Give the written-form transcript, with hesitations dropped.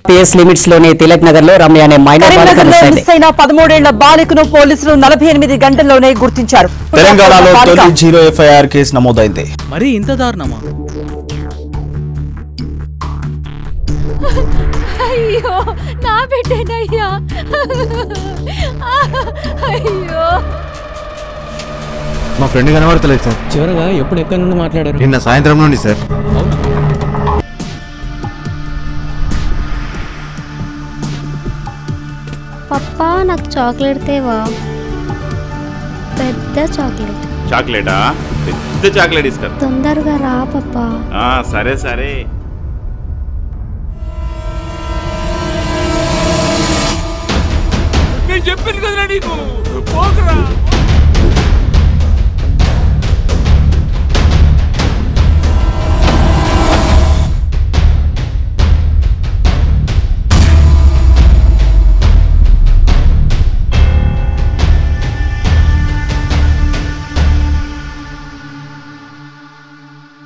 PS limits లోని తిలక్ నగర్ లో రమ్య అనే మైనర్ బాలిక మిస్ అయిన 13 ఏళ్ల బాలికను పోలీసులు 48 గంటల్లోనే గుర్తించారు. తెలంగాణలో తొలి జీరో FIR కేసు నమోదైంది. మరి ఇంత దారుణమా? అయ్యో నా బిడ్డనయ్యా, అయ్యో మా ఫ్రెండ్ కనబడతలేదు సార్. చివరగా ఎప్పుడు ఎక్కడి నుండి మాట్లాడారు? నిన్న సాయంత్రం నుండి సార్. పప్పా నాకు చాక్లెట్ తేవా, పెద్ద చాక్లెట్. చాక్లెటా? పెద్ద చాక్లెట్ ఇస్తా. తొందరగా రా పప్పా. సరే సరే. నేను చెప్పింది కదరా నీకు, పోకురా.